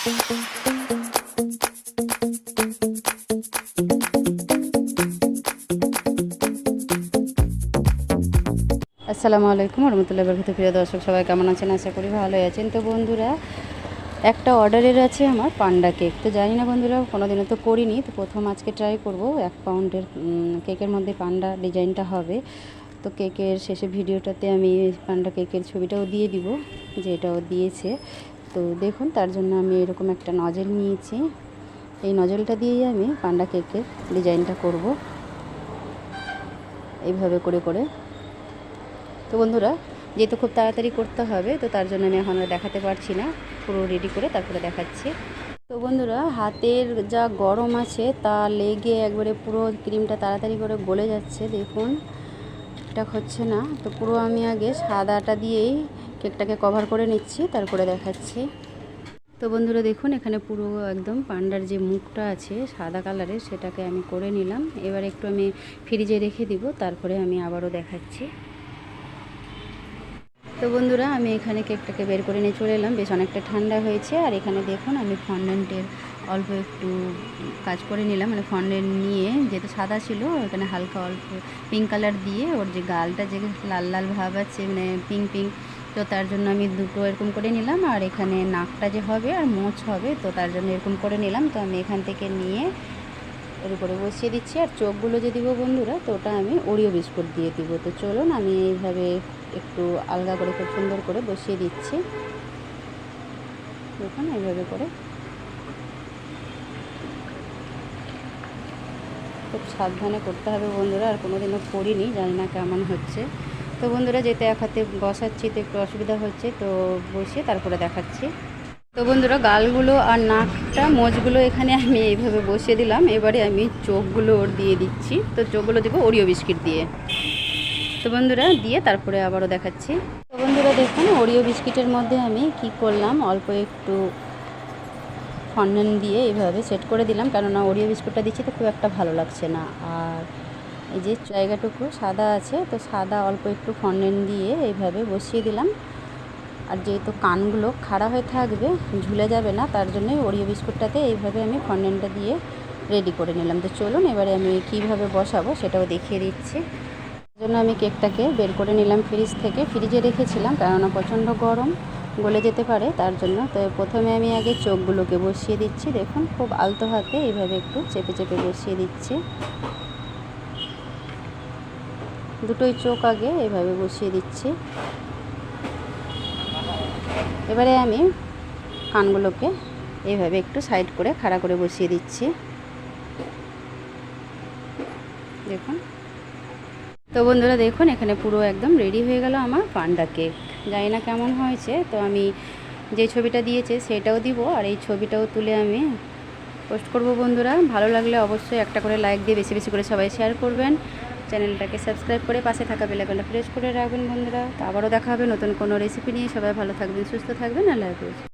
আসসালামু আলাইকুম রহমতুল্লাহি বরকাতুহু। প্রিয় দর্শক সবাই কেমন আছেন? আশা করি ভালোই আছেন। তো বন্ধুরা, একটা অর্ডারের আছে আমার পান্ডা কেক। তো জানি না বন্ধুরা, কোনোদিনও তো করিনি, তো প্রথম আজকে ট্রাই করব। 1 পাউন্ডের কেকের মধ্যে পান্ডা ডিজাইনটা হবে। তো কেকের শেষে ভিডিওটাতে আমি পান্ডা কেকের ছবিটাও দিয়ে দিব, যে এটাও দিয়েছে। তো দেখুন, তার জন্য আমি এরকম একটা নজেল নিয়েছি। এই নজলটা দিয়েই আমি পান্ডা কেকের ডিজাইনটা করব, এইভাবে করে করে। তো বন্ধুরা, যেহেতু খুব তাড়াতাড়ি করতে হবে, তো তার জন্য আমি এখন আর দেখাতে পারছি না, পুরো রেডি করে তারপরে দেখাচ্ছি। তো বন্ধুরা, হাতের যা গরম আছে তা লেগে একবারে পুরো ক্রিমটা তাড়াতাড়ি করে গলে যাচ্ছে। দেখুন, এটা হচ্ছে না। তো পুরো আমি আগে সাদাটা দিয়েই কেকটাকে কভার করে নিচ্ছি, তারপরে দেখাচ্ছি। তো বন্ধুরা দেখুন, এখানে পুরো একদম পান্ডার যে মুখটা আছে সাদা কালারের, সেটাকে আমি করে নিলাম। এবার একটু আমি ফ্রিজে রেখে দিব, তারপরে আমি আবারও দেখাচ্ছি। তো বন্ধুরা, আমি এখানে কেকটাকে বের করে নিয়ে চলে এলাম। বেশ অনেকটা ঠান্ডা হয়েছে। আর এখানে দেখুন, আমি ফন্ডেন্টের অল্প একটু কাজ করে নিলাম, মানে ফন্ডেন্ট নিয়ে, যেহেতু সাদা ছিল, এখানে হালকা অল্প পিঙ্ক কালার দিয়ে ওর যে গালটা যে লাল লাল ভাব আছে, মানে পিঙ্ক পিঙ্ক, তো তার জন্য আমি দুটো এরকম করে নিলাম। আর এখানে নাকটা যে হবে আর মোচ হবে, তো তার জন্য এরকম করে নিলাম। তো আমি এখান থেকে নিয়ে এর উপরে বসিয়ে দিচ্ছি। আর চোখগুলো যে দিব বন্ধুরা, তো ওটা আমি ওরিও বিস্কুট দিয়ে দিব। তো চলুন, আমি এইভাবে একটু আলগা করে খুব সুন্দর করে বসিয়ে দিচ্ছি। দেখুন, এইভাবে করে খুব সাবধানে করতে হবে বন্ধুরা। আর কোনোদিনও করিনি, জানি না কেমন হচ্ছে। তো বন্ধুরা, যেতে এক হাতে বসাচ্ছি তো একটু অসুবিধা হচ্ছে, তো বসিয়ে তারপরে দেখাচ্ছি। তো বন্ধুরা, গালগুলো আর নাকটা মোচগুলো এখানে আমি এইভাবে বসিয়ে দিলাম। এবারে আমি চোখগুলো ওর দিয়ে দিচ্ছি। তো চোখগুলো দেবো ওরিও বিস্কিট দিয়ে। তো বন্ধুরা, দিয়ে তারপরে আবারও দেখাচ্ছি। তো বন্ধুরা দেখুন, ওরিও বিস্কিটের মধ্যে আমি কি করলাম, অল্প একটু ফন্ডেন্ট দিয়ে এইভাবে সেট করে দিলাম, কেননা ওরিও বিস্কুটটা দিচ্ছি তো খুব একটা ভালো লাগছে না। আর এই যে জায়গাটুকু সাদা আছে, তো সাদা অল্প একটু ফন্ডেন্ট দিয়ে এইভাবে বসিয়ে দিলাম। আর যেহেতু কানগুলো খাড়া হয়ে থাকবে, ঝুলে যাবে না, তার জন্যই ওরিও বিস্কুটটাতে এইভাবে আমি ফন্ডেন্টটা দিয়ে রেডি করে নিলাম। তো চলুন, এবারে আমি কীভাবে বসাবো সেটাও দেখিয়ে দিচ্ছি। জন্য আমি কেকটাকে বের করে নিলাম ফ্রিজ থেকে। ফ্রিজে রেখেছিলাম, কেননা প্রচণ্ড গরম, গলে যেতে পারে, তার জন্য। তো প্রথমে আমি আগে চোখগুলোকে বসিয়ে দিচ্ছি। দেখুন, খুব আলতো হাতে এইভাবে একটু চেপে চেপে বসিয়ে দিচ্ছি। দুটোই চোখ আগে এইভাবে বসিয়ে দিচ্ছি। এবারে আমি কানগুলোকে এইভাবে একটু সাইড করে খাড়া করে বসিয়ে দিচ্ছি। দেখুন। তো বন্ধুরা দেখুন, এখানে পুরো একদম রেডি হয়ে গেল আমার পান্ডা কেক। জানি না কেমন হয়েছে, তো আমি যে ছবিটা দিয়েছে সেটাও দিব, আর এই ছবিটাও তুলে আমি পোস্ট করব বন্ধুরা। ভালো লাগলে অবশ্যই একটা করে লাইক দিয়ে বেশি বেশি করে সবাই শেয়ার করবেন। চ্যানেলটাকে সাবস্ক্রাইব করে পাশে থাকা বেল আইকনটা প্রেস করে রাখবেন বন্ধুরা। তো আবারও দেখা হবে নতুন কোনো রেসিপি নিয়ে। সবাই ভালো থাকবেন, সুস্থ থাকবেন। আল্লাহ হাফেজ।